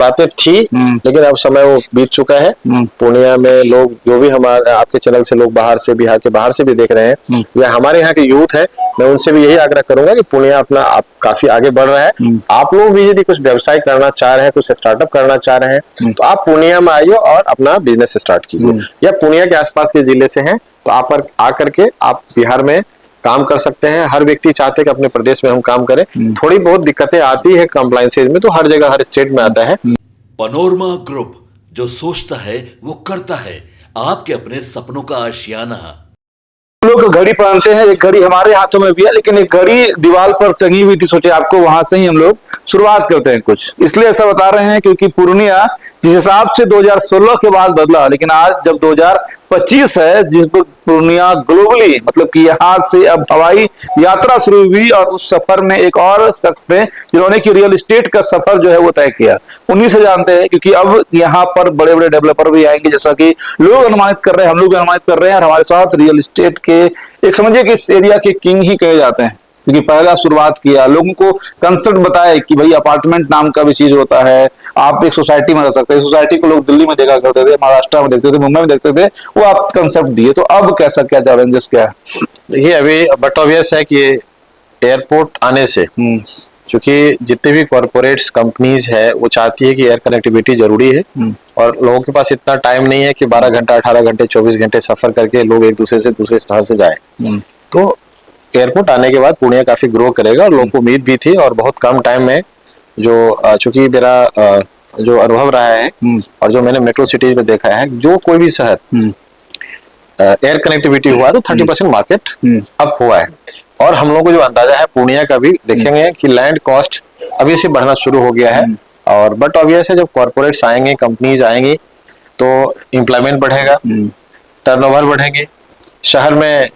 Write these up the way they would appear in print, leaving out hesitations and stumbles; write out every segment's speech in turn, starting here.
बातें थी, लेकिन अब समय वो बीत चुका है। पूर्णिया में लोग जो भी हमारे आपके चैनल से लोग बाहर से, बिहार के बाहर से भी देख रहे हैं या हमारे यहाँ के यूथ है, मैं उनसे भी यही आग्रह करूंगा कि पूर्णिया अपना आप काफी आगे बढ़ रहा है। आप लोग भी यदि कुछ व्यवसाय करना चाह रहे हैं, कुछ स्टार्टअप करना चाह रहे हैं, तो आप पूर्णिया में आइए और अपना बिजनेस स्टार्ट कीजिए। या पूर्णिया के आसपास के जिले से हैं तो आप आकर के आप बिहार में काम कर सकते हैं। हर व्यक्ति चाहते हैं कि अपने प्रदेश में हम काम करें। थोड़ी बहुत दिक्कतें आती है कंप्लायंसेज में, तो हर जगह हर स्टेट में आता है। पनोरमा ग्रुप, जो सोचता है वो करता है। आपके अपने सपनों का आशियाना। लोग घड़ी पहनते हैं, एक घड़ी हमारे हाथों में भी है, लेकिन एक घड़ी दीवार पर टंगी हुई थी, सोचे आपको वहां से ही हम लोग शुरुआत करते हैं कुछ। इसलिए ऐसा बता रहे हैं क्योंकि पूर्णिया जिस हिसाब से 2016 के बाद बदला, लेकिन आज जब 2025 है, जिस पर पूर्णिया ग्लोबली मतलब कि यहाँ से अब हवाई यात्रा शुरू हुई, और उस सफर में एक और शख्स थे जिन्होंने कि रियल एस्टेट का सफर जो है वो तय किया। उन्हीं से जानते हैं, क्योंकि अब यहाँ पर बड़े बड़े डेवलपर भी आएंगे, जैसा कि लोग अनुमानित कर रहे हैं, हम लोग भी अनुमानित कर रहे हैं। और हमारे साथ रियल एस्टेट के एक समझिए कि इस एरिया के किंग ही कहे जाते हैं, क्योंकि पहला शुरुआत किया, लोगों को कंसेप्ट बताया कि भाई अपार्टमेंट नाम का भी चीज होता है, आप एक सोसाइटी में रह सकते हैं। सोसाइटी को लोग दिल्ली में देखा करते थे, महाराष्ट्र में देखते थे, मुंबई में देखते थे, वो आप कंसेप्ट दिए। तो अब कैसा क्या चैलेंजेस क्या है? देखिए अभी बट ऑब्वियस है कि एयरपोर्ट आने से, क्योंकि जितने भी कॉर्पोरेट्स कंपनीज है वो चाहती है कि एयर कनेक्टिविटी जरूरी है, और लोगों के पास इतना टाइम नहीं है कि 12 घंटा 18 घंटे 24 घंटे सफर करके लोग एक दूसरे से दूसरे शहर से जाए। तो एयरपोर्ट आने के बाद पूर्णिया काफी ग्रो करेगा, और लोगों को उम्मीद भी थी, और बहुत कम टाइम में जो चूंकि मेरा जो अनुभव रहा है और जो मैंने मेट्रो सिटीज में देखा है, जो कोई भी शहर एयर कनेक्टिविटी हुआ तो 30% मार्केट अप हुआ है। और हम लोगों को जो अंदाजा है पूर्णिया का भी देखेंगे कि लैंड कॉस्ट अभी से बढ़ना शुरू हो गया है। और बट ऑब्वियस है जब कॉर्पोरेट्स आएंगे, कंपनीज आएंगी, तो एम्प्लॉयमेंट बढ़ेगा, टर्नओवर बढ़ेंगे, शहर में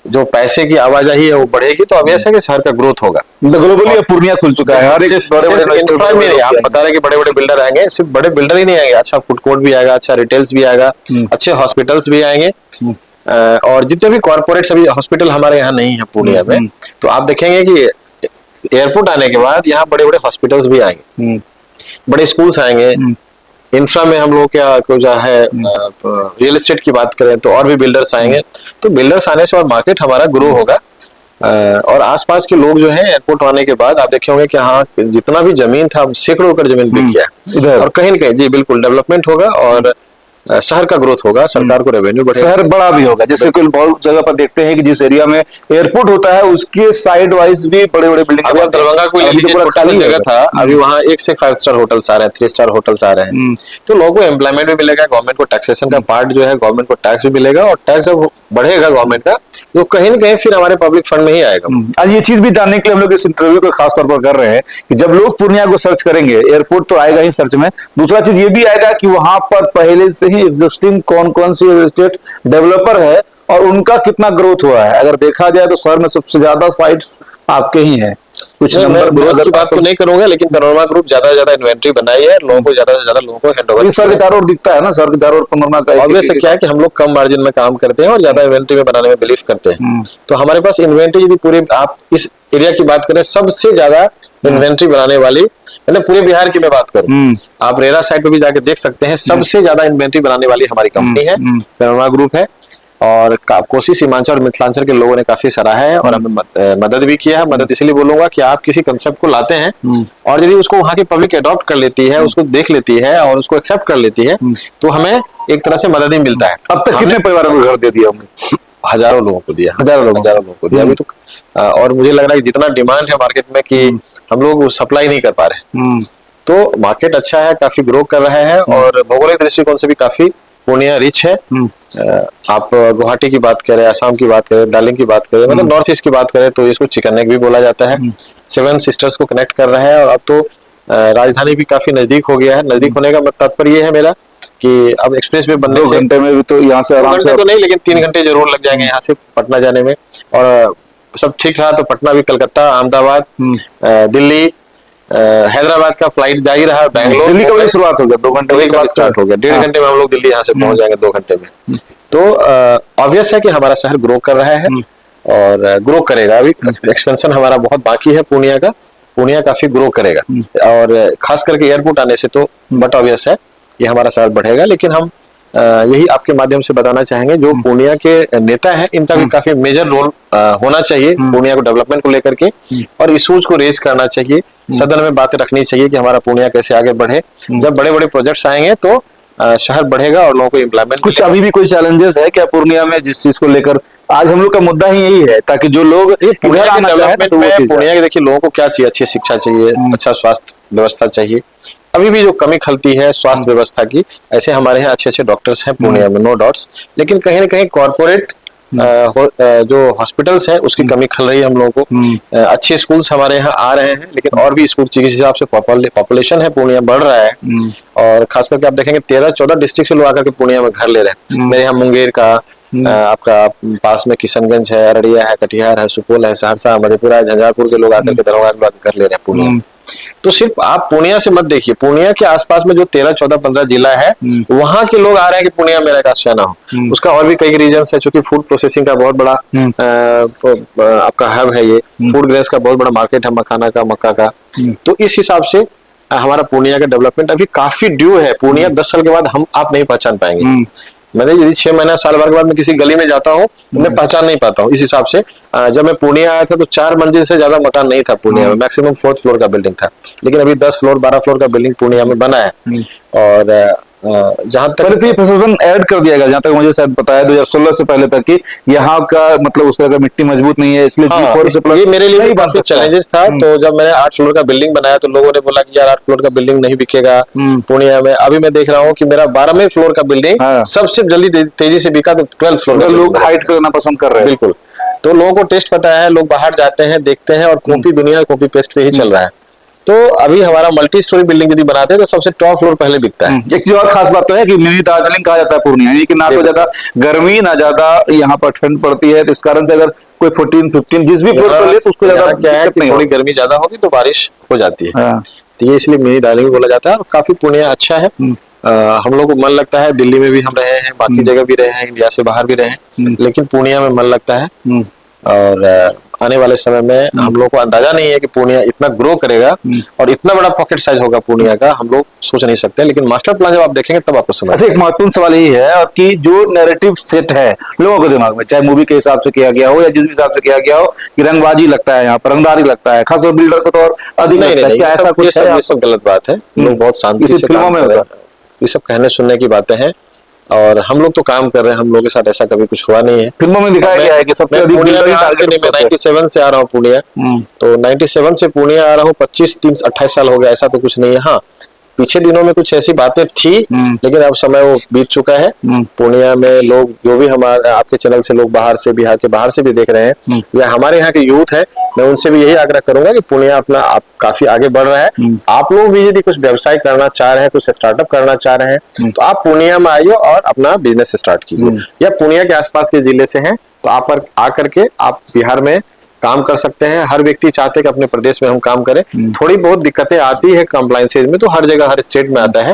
जो पैसे की आवाजाही है वो बढ़ेगी, तो ऑब्वियस है कि शहर का ग्रोथ होगा। ग्लोबली पूर्णिया खुल चुका है, हर एक बड़े आप बता रहे कि बड़े बड़े बिल्डर आएंगे, सिर्फ बड़े बिल्डर ही नहीं आएंगे, अच्छा फूड कोर्ट भी आएगा, अच्छा रिटेल्स भी आएगा, अच्छे हॉस्पिटल्स भी आएंगे। और जितने भी कॉर्पोरेट्स, अभी हॉस्पिटल हमारे यहाँ नहीं है पूर्णिया में, तो आप देखेंगे कि एयरपोर्ट आने के बाद यहाँ बड़े बड़े हॉस्पिटल्स भी आएंगे, बड़े स्कूल्स आएंगे। इंफ्रा में हम लोग क्या जो है रियल एस्टेट की बात करें तो और भी बिल्डर्स आएंगे, तो बिल्डर्स आने से और मार्केट हमारा ग्रो होगा। और आसपास के लोग जो है एयरपोर्ट आने के बाद आप देखे होंगे कि हाँ जितना भी जमीन था सैकड़ों एकड़ जमीन बिक गया, और कहीं न कहीं जी बिल्कुल डेवलपमेंट होगा और शहर का ग्रोथ होगा, सरकार को रेवेन्यू बढ़ेगा, शहर बड़ा भी होगा। जैसे कोई बहुत जगह पर देखते हैं कि जिस एरिया में एयरपोर्ट होता है उसके साइड वाइज भी बड़े बड़े बिल्डिंग, अभी दरभंगा कोई छोटा सा जगह था, अभी वहाँ 1 से 5 स्टार होटल्स आ रहे हैं, 3 स्टार होटल्स आ रहे हैं, तो लोगों को एम्प्लॉयमेंट भी मिलेगा, गवर्नमेंट को टैक्सेशन का पार्ट जो है गवर्नमेंट को टैक्स भी मिलेगा, और टैक्स जब बढ़ेगा गवर्नमेंट का तो कहीं न कहीं फिर हमारे पब्लिक फंड में ही आएगा। आज ये चीज भी जानने के लिए हम लोग इस इंटरव्यू को खास तौर पर कर रहे हैं कि जब लोग पूर्णिया को सर्च करेंगे, एयरपोर्ट तो आएगा ही सर्च में, दूसरा चीज ये भी आएगा कि वहां पर पहले से ही एग्जिस्टिंग कौन कौन सी रियल एस्टेट डेवलपर है और उनका कितना ग्रोथ हुआ है। अगर देखा जाए तो शहर में सबसे ज्यादा साइट्स आपके ही हैं। कुछ नंबर ग्रोथ की बात तो नहीं करूंगा, लेकिन पनोरमा ग्रुप ज्यादा से ज्यादा इन्वेंट्री बनाई है, लोगों को ज्यादा से ज्यादा लोगों को हैंडओवर। सर के चारों ओर दिखता है ना, सर के चारों ओर पनोरमा का ऑब्वियस क्या है कि हम लोग कम मार्जिन में काम करते हैं और ज्यादा इन्वेंट्री में बनाने में बिलीव करते हैं। तो हमारे पास इन्वेंट्री यदि पूरे आप इस एरिया की बात करें, सबसे ज्यादा इन्वेंट्री बनाने वाली, मतलब पूरे बिहार की मैं बात करूं, आप रेरा साइट पे भी जाके देख सकते हैं, सबसे ज्यादा इन्वेंट्री बनाने वाली हमारी कंपनी है, पनोरमा ग्रुप है। और कोसी सीमांचल और मिथिलांचल के लोगों ने काफी सराहा है और हमें मदद भी किया है। मदद इसलिए बोलूंगा कि आप किसी कंसेप्ट को लाते हैं और यदि उसको वहां की पब्लिक अडॉप्ट कर लेती है, उसको देख लेती है और उसको एक्सेप्ट कर लेती है, तो हमें एक तरह से मदद ही मिलता है। अब तक कितने परिवारों को घर दे दिया हमने? हजारों लोगों को दिया, हजारों लोगों को दिया अभी तो। और मुझे लग रहा है जितना डिमांड है मार्केट में कि हम लोग सप्लाई नहीं कर पा रहे, तो मार्केट अच्छा है, काफी ग्रो कर रहा है, और भौगोलिक दृष्टिकोण से भी काफी पूर्णिया रिच है। आप गुवाहाटी की बात करें, असम की बात करें, दार्जिलिंग की बात करें, मतलब नॉर्थ ईस्ट की बात करें, तो इसको चिकन नेक भी बोला जाता है। 7 सिस्टर्स को कनेक्ट कर रहा है, और अब तो राजधानी भी काफी नजदीक हो गया है। नजदीक होने का तात्पर्य ये है मेरा कि अब एक्सप्रेस वे बनने 2 घंटे में भी तो यहाँ से आराम से तो नहीं, लेकिन 3 घंटे जरूर लग जाएंगे यहाँ से पटना जाने में। और सब ठीक रहा तो पटना भी, कलकत्ता, अहमदाबाद, दिल्ली, हैदराबाद का फ्लाइट जा ही रहा, बैंगलोर। दिल्ली का भी शुरुआत हो गया, 2 घंटे के बाद स्टार्ट हो गया, 1.5 घंटे में हम लोग दिल्ली यहाँ से पहुंच जाएंगे 2 घंटे में। तो ऑब्वियस है कि हमारा शहर ग्रो कर रहा है और ग्रो करेगा। अभी एक्सपेंशन हमारा बहुत बाकी है पूर्णिया का, पूर्णिया काफी ग्रो करेगा। और खास करके एयरपोर्ट आने से तो बट ऑब्वियस है ये हमारा शहर बढ़ेगा। लेकिन हम यही आपके माध्यम से बताना चाहेंगे, जो पूर्णिया के नेता है इनका भी काफी मेजर रोल होना चाहिए पूर्णिया को डेवलपमेंट को लेकर के, और इश्यूज को रेज करना चाहिए, सदन में बातें रखनी चाहिए कि हमारा पूर्णिया कैसे आगे बढ़े। जब बड़े बड़े प्रोजेक्ट्स आएंगे तो शहर बढ़ेगा और लोगों को एम्प्लॉयमेंट। कुछ अभी भी कोई चैलेंजेस है क्या पूर्णिया में, जिस चीज को लेकर आज हम लोग का मुद्दा ही यही है, ताकि जो लोग पूर्णिया के डेवलपमेंट तो में पूर्णिया के देखिए लोगों को क्या चाहिए, अच्छी शिक्षा चाहिए, अच्छा स्वास्थ्य व्यवस्था चाहिए। अभी भी जो कमी खलती है स्वास्थ्य व्यवस्था की, ऐसे हमारे यहाँ अच्छे अच्छे डॉक्टर्स हैं पूर्णिया में, नो डाउट्स, लेकिन कहीं ना कहीं कॉर्पोरेट जो हॉस्पिटल्स है उसकी कमी खल रही है हम लोगों को। अच्छे स्कूल्स हमारे यहाँ आ रहे हैं, लेकिन और भी स्कूल जिस हिसाब से पॉपुलेशन है पूर्णिया बढ़ रहा है, और खास करके आप देखेंगे 13-14 डिस्ट्रिक्ट से लोग आकर के पूर्णिया में घर ले रहे हैं। मेरे यहाँ मुंगेर का, आपका पास में किशनगंज है, अररिया है, कटिहार है, सुपौल है, सहरसा, मधेपुरा, झंझारपुर के लोग आकर के दरभंगा के लोग घर ले रहे हैं पूर्णिया में। तो सिर्फ आप पूर्णिया से मत देखिए, पूर्णिया के आसपास में जो 13, 14, 15 जिला है वहां के लोग आ रहे हैं कि पूर्णिया मेरा एक आशियाना हो। उसका और भी कई रीजन है, क्योंकि फूड प्रोसेसिंग का बहुत बड़ा आपका हब है, ये फूड ग्रेन्स का बहुत बड़ा मार्केट है, मखाना का, मक्का का। तो इस हिसाब से हमारा पूर्णिया का डेवलपमेंट अभी काफी ड्यू है। पूर्णिया 10 साल के बाद हम आप नहीं पहचान पाएंगे। मैंने यदि 6 महीना साल भर के बाद मैं किसी गली में जाता हूँ तो मैं पहचान नहीं पाता हूँ। इस हिसाब से जब मैं पूर्णिया आया था तो 4 मंजिल से ज्यादा मकान नहीं था पूर्णिया में, मैक्सिमम 4th फ्लोर का बिल्डिंग था, लेकिन अभी 10 फ्लोर 12 फ्लोर का बिल्डिंग पूर्णिया में बना है। और जहां तक पहले तो ये प्रशासन ऐड कर दिया गया, जहां तक मुझे शायद पता है 2016 से पहले तक कि यहाँ का मतलब उस तरह का मिट्टी मजबूत नहीं है, इसलिए ये मेरे लिए भी काफी चैलेंजेस था। तो जब मैंने 8 फ्लोर का बिल्डिंग बनाया तो लोगों ने बोला कि यार 8 फ्लोर का बिल्डिंग नहीं बिकेगा पूर्णिया में। अभी मैं देख रहा हूँ कि मेरा 12वें फ्लोर का बिल्डिंग सबसे जल्दी तेजी से बिका, तो 12th फ्लोर का लोग हाइट करना पसंद कर रहे हैं। बिल्कुल, तो लोगों को टेस्ट पता है, लोग बाहर जाते हैं, देखते हैं, और कॉपी दुनिया कॉपी पेस्ट पे ही चल रहा है। तो अभी हमारा मल्टी स्टोरी बिल्डिंग यदि बनाते हैं तो सबसे टॉप फ्लोर पहले बिकता है। एक जो और खास बात तो है कि मिनी दार्जिलिंग कहा जाता है पूर्णिया, यानी कि ना तो ज्यादा गर्मी ना ज्यादा यहाँ पर ठंड पड़ती है, तो इस कारण से अगर कोई 14-15 जिस भी फ्लोर पर ले तो उसको ज्यादा क्या है कि थोड़ी गर्मी ज्यादा होगी तो बारिश हो जाती है। तो ये इसलिए मिनी दार्जिलिंग बोला जाता है, और काफी पूर्णिया अच्छा है। हम लोग को मन लगता है, दिल्ली में भी हम रहे हैं, बाकी जगह भी रहे हैं, इंडिया से बाहर भी रहे हैं, लेकिन पूर्णिया में मन लगता है। और आने वाले समय में हम लोग को अंदाजा नहीं है कि पूर्णिया इतना ग्रो करेगा और इतना बड़ा पॉकेट साइज होगा पूर्णिया का, हम लोग सोच नहीं सकते, लेकिन मास्टर प्लान जब आप देखेंगे तब आपको समझ। अच्छा, एक महत्वपूर्ण सवाल यही है और कि जो नैरेटिव सेट है लोगों के दिमाग में, चाहे मूवी के हिसाब से किया गया हो या जिस भी हिसाब से किया गया हो, कि रंगबाजी लगता है, यहाँ पर रंगदारी लगता है, खासतौर बिल्डर को तो और अधिक लगता है, क्या ऐसा कुछ है? ये सब गलत बात है। लोग बहुत शांति से काम कर रहे हैं, ये सब कहने सुनने की बातें हैं, और हम लोग तो काम कर रहे हैं, हम लोग के साथ ऐसा कभी कुछ हुआ नहीं है। फिल्मों में दिखाया गया है कि सबसे अधिक बिल्डर ही टारगेट मैं 97 से आ रहा हूँ पूर्णिया, तो 97 से पूर्णिया आ रहा हूँ, 25-28 साल हो गया, ऐसा तो कुछ नहीं है। हाँ, पीछे दिनों में कुछ ऐसी बातें थी, लेकिन अब समय वो बीत चुका है। पूर्णिया में लोग जो भी हमारे आपके चैनल से लोग बाहर से, बिहार के बाहर से भी देख रहे हैं, या हमारे यहाँ के यूथ है, मैं उनसे भी यही आग्रह करूंगा कि पूर्णिया अपना आप काफी आगे बढ़ रहा है। आप लोग भी यदि कुछ व्यवसाय करना चाह रहे हैं, कुछ स्टार्टअप करना चाह रहे हैं, तो आप पूर्णिया में आइए और अपना बिजनेस स्टार्ट कीजिए। या पूर्णिया के आसपास के जिले से हैं तो आप आकर के आप बिहार में काम कर सकते हैं। हर व्यक्ति चाहते हैं कि अपने प्रदेश में हम काम करें। थोड़ी बहुत दिक्कतें आती है कंप्लायंसेज में, तो हर जगह हर स्टेट में आता है,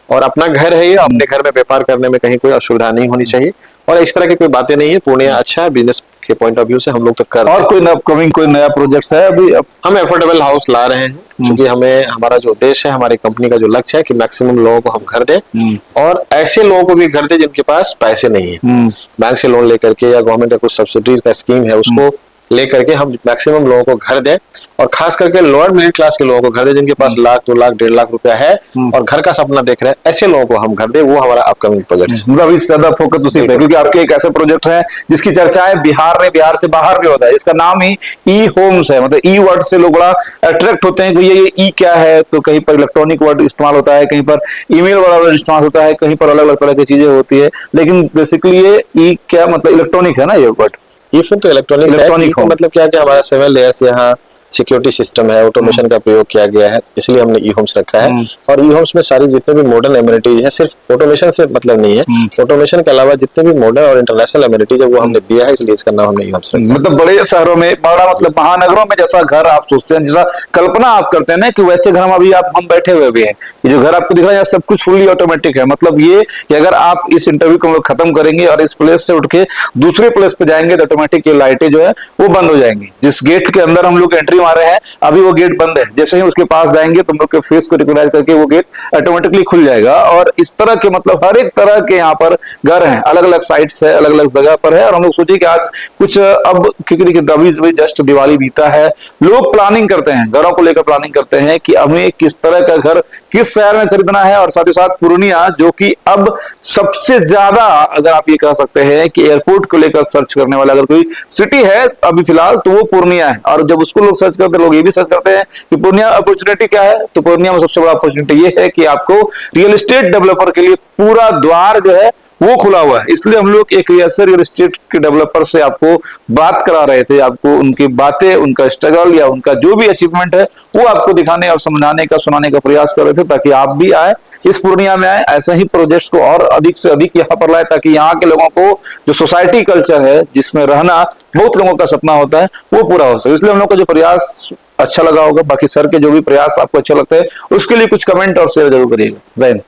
और अपना घर है ये, अपने घर में व्यापार करने में कहीं कोई असुविधा नहीं होनी चाहिए, और इस तरह की कोई बातें नहीं है। पूर्णिया अच्छा है बिजनेस के पॉइंट ऑफ व्यू से, हम लोग तो कर रहे हैं। और कोई अपकमिंग कोई नया प्रोजेक्ट है? अभी हम एफोर्डेबल हाउस ला रहे हैं, क्योंकि हमें हमारा जो उद्देश्य है, हमारी कंपनी का जो लक्ष्य है कि मैक्सिमम लोगों को हम घर दें, और ऐसे लोगों को भी घर दें जिनके पास पैसे नहीं है। बैंक से लोन लेकर के या गवर्नमेंट का कुछ सब्सिडीज का स्कीम है उसको लेकर के हम मैक्सिमम लोगों को घर दें, और खास करके लोअर मिडिल क्लास के लोगों को घर दें जिनके पास 1 लाख 2 लाख 1.5 लाख रुपया है और घर का सपना देख रहे हैं, ऐसे लोगों को हम घर दें। वो हमारा अपकमिंग प्रोजेक्ट है। अभी ज्यादा फोकस उसी पे, क्योंकि आपके एक ऐसे प्रोजेक्ट है जिसकी चर्चाएं बिहार में, बिहार से बाहर भी होता है। इसका नाम ही ई होम्स है, मतलब ई वर्ड से लोग बड़ा अट्रैक्ट होते हैं कि ये ई क्या है। तो कहीं पर इलेक्ट्रॉनिक वर्ड इस्तेमाल होता है, कहीं पर ईमेल वाला वर्ड इस्तेमाल होता है, कहीं पर अलग अलग तरह की चीजें होती है, लेकिन बेसिकली ये ई क्या मतलब इलेक्ट्रॉनिक है ना ये वर्ड। ये फिर तो इलेक्ट्रॉनिक हो मतलब क्या कि हमारा 7 लेयर्स यहाँ सिक्योरिटी सिस्टम है, ऑटोमेशन का प्रयोग किया गया है, इसलिए हमने ई होम्स रखा है। और ई होम्स में सारी जितने भी मॉडर्न एमिनिटीज है, सिर्फ ऑटोमेशन से मतलब नहीं है, ऑटोमेशन के अलावा जितने भी मॉडर्न और इंटरनेशनल एमिनिटीज है वो हमने दिया है, इसलिए इसका नाम हमने ई होम्स रखा है। मतलब बड़े शहरों में, बड़ा मतलब महानगरों में जैसा घर आप सोचते हैं, जैसा कल्पना आप करते हैं ना, कि वैसे घर हम अभी हम बैठे हुए भी हैं। ये जो घर आपको दिख रहा है सब कुछ फुल्ली ऑटोमेटिक है। मतलब ये कि अगर आप इस इंटरव्यू को हम लोग खत्म करेंगे और इस प्लेस से उठ के दूसरे प्लेस पे जाएंगे तो ऑटोमेटिक ये लाइटें जो है वो बंद हो जाएंगी। जिस गेट के अंदर हम लोग एंट्री मारे हैं, अभी वो गेट बंद है। जैसे ही उसके पास जाएंगे तुम लोग के फेस को रिकॉग्नाइज करके वो गेट ऑटोमेटिकली खुल जाएगा। और इस तरह के मतलब हर एक तरह के यहाँ पर घर हैं, अलग अलग साइट्स है, अलग अलग जगह पर है। और हम लोग सोचे कि आज कुछ अब क्योंकि देखिए अभी जस्ट दिवाली बीता है, लोग प्लानिंग करते हैं, घरों को लेकर प्लानिंग करते हैं कि हमें किस तरह का घर किस शहर में खरीदना है। और साथ ही साथ पूर्णिया जो कि अब सबसे ज्यादा अगर आप ये कह सकते हैं कि एयरपोर्ट को लेकर सर्च करने वाला अगर कोई सिटी है अभी फिलहाल तो वो पूर्णिया है। और जब उसको लोग सर्च करते हैं, लोग ये भी सर्च करते हैं कि पूर्णिया अपॉर्चुनिटी क्या है, तो पूर्णिया में सबसे बड़ा अपॉर्चुनिटी ये है कि आपको रियल एस्टेट डेवलपर के लिए पूरा द्वार जो है वो खुला हुआ है। इसलिए हम लोग एक ऐसे रियल एस्टेट के डेवलपर से आपको बात करा रहे थे, आपको उनकी बातें, उनका स्ट्रगल या उनका जो भी अचीवमेंट है वो आपको दिखाने और समझाने का, सुनाने का प्रयास कर रहे थे, ताकि आप भी आए, इस पूर्णिया में आए, ऐसे ही प्रोजेक्ट्स को और अधिक से अधिक यहाँ पर लाए, ताकि यहाँ के लोगों को जो सोसाइटी कल्चर है जिसमें रहना बहुत लोगों का सपना होता है वो पूरा हो सके। इसलिए हम लोग का जो प्रयास अच्छा लगा होगा। बाकी सर के जो भी प्रयास आपको अच्छा लगता है उसके लिए कुछ कमेंट और शेयर जरूर करिएगा। जय हिंद।